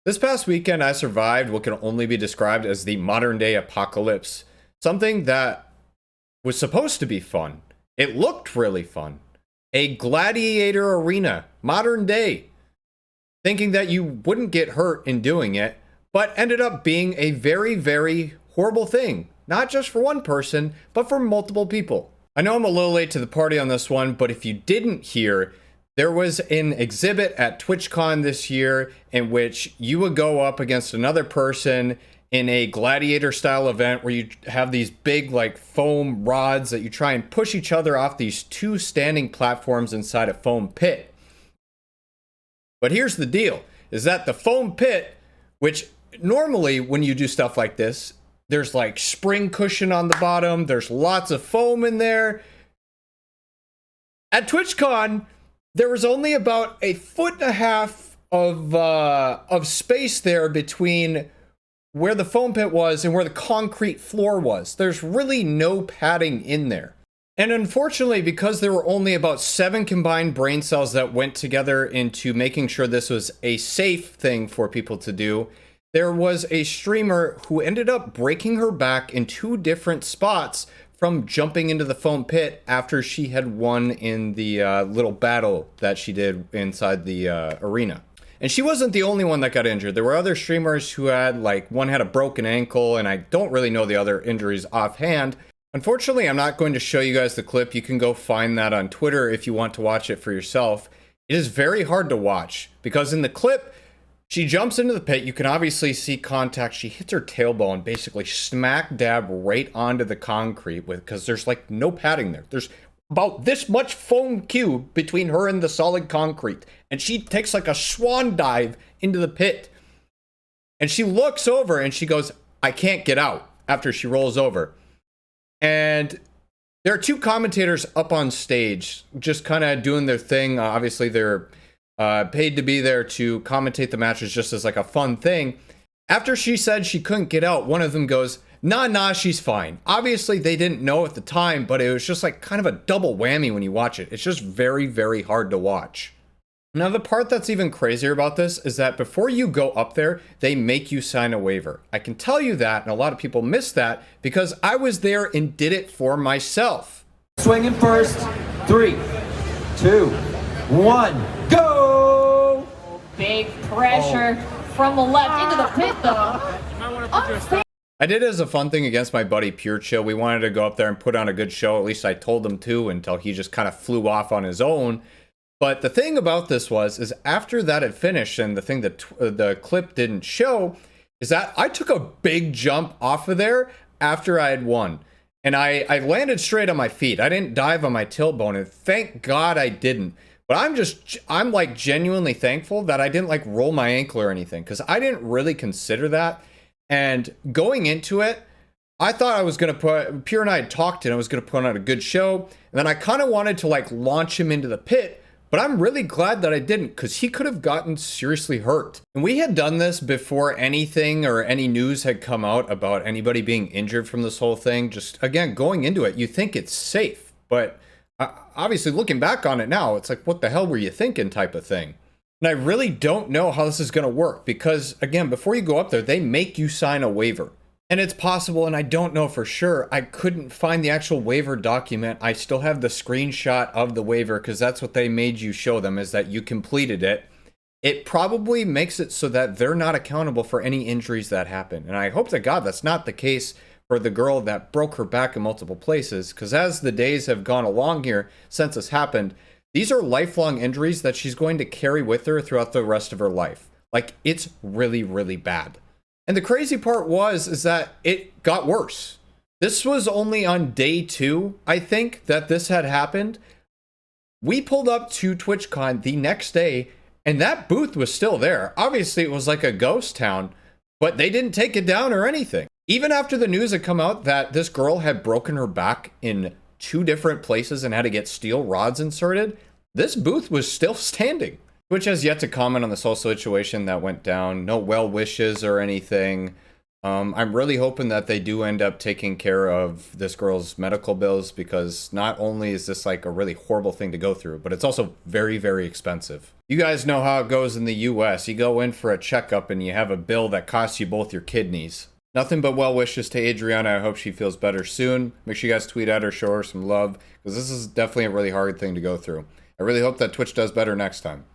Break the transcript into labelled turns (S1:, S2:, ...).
S1: This past weekend, I survived what can only be described as the modern day apocalypse. Something that was supposed to be fun. It looked really fun. A gladiator arena, modern day. Thinking that you wouldn't get hurt in doing it, but ended up being a very, very horrible thing. Not just for one person, but for multiple people. I know I'm a little late to the party on this one, but if you didn't hear, there was an exhibit at TwitchCon this year in which you would go up against another person in a gladiator style event where you have these big like foam rods that you try and push each other off these two standing platforms inside a foam pit. But here's the deal, is that the foam pit, which normally when you do stuff like this, there's like spring cushion on the bottom, there's lots of foam in there. At TwitchCon, there was only about 1.5 feet of space there between where the foam pit was and where the concrete floor was. There's really no padding in there. And unfortunately, because there were only about 7 combined brain cells that went together into making sure this was a safe thing for people to do, there was a streamer who ended up breaking her back in 2 different spots from jumping into the foam pit after she had won in the little battle that she did inside the arena. And she wasn't the only one that got injured. There were other streamers who had, like, one had a broken ankle, and I don't really know the other injuries offhand. Unfortunately, I'm not going to show you guys the clip. You can go find that on Twitter if you want to watch it for yourself. It is very hard to watch, because in the clip, she jumps into the pit. You can obviously see contact. She hits her tailbone, basically smack dab right onto the concrete because there's like no padding there. There's about this much foam cube between her and the solid concrete. And she takes like a swan dive into the pit. And she looks over and she goes, "I can't get out," after she rolls over. And there are 2 commentators up on stage just kind of doing their thing. Obviously, they're paid to be there to commentate the matches just as like a fun thing. After she said she couldn't get out, one of them goes, nah, she's fine. Obviously, they didn't know at the time, but it was just like kind of a double whammy when you watch it. It's just very, very hard to watch. Now, the part that's even crazier about this is that before you go up there, they make you sign a waiver. I can tell you that, and a lot of people miss that because I was there and did it for myself.
S2: Swinging first. 3, 2, 1, go!
S3: Big pressure from the left into the pit, though.
S1: I did it as a fun thing against my buddy Pure Chill. We wanted to go up there and put on a good show. At least I told him to, until he just kind of flew off on his own. But the thing about this is after that had finished, and the thing that the clip didn't show, is that I took a big jump off of there after I had won. And I landed straight on my feet. I didn't dive on my tailbone, and thank God I didn't. But I'm like genuinely thankful that I didn't like roll my ankle or anything, because I didn't really consider that. And going into it, I thought I was going to Pure and I had talked and I was going to put on a good show. And then I kind of wanted to like launch him into the pit, but I'm really glad that I didn't, because he could have gotten seriously hurt. And we had done this before anything or any news had come out about anybody being injured from this whole thing. Just again, going into it, you think it's safe, but obviously looking back on it now, it's like, what the hell were you thinking type of thing. And I really don't know how this is going to work because, again, before you go up there, they make you sign a waiver. And it's possible, and I don't know for sure, I couldn't find the actual waiver document. I still have the screenshot of the waiver because that's what they made you show them, is that you completed it. It probably makes it so that they're not accountable for any injuries that happen. And I hope to God that's not the case for the girl that broke her back in multiple places, because as the days have gone along here since this happened, these are lifelong injuries that she's going to carry with her throughout the rest of her life. Like, it's really, really bad. And the crazy part is that it got worse. This was only on day 2, I think, that this had happened. We pulled up to TwitchCon the next day, and that booth was still there. Obviously, it was like a ghost town, but they didn't take it down or anything. Even after the news had come out that this girl had broken her back in 2 different places and had to get steel rods inserted, this booth was still standing. Twitch has yet to comment on this whole situation that went down. No well wishes or anything. I'm really hoping that they do end up taking care of this girl's medical bills, because not only is this like a really horrible thing to go through, but it's also very, very expensive. You guys know how it goes in the US. You go in for a checkup and you have a bill that costs you both your kidneys. Nothing but well wishes to Adriana. I hope she feels better soon. Make sure you guys tweet at her, show her some love, because this is definitely a really hard thing to go through. I really hope that Twitch does better next time.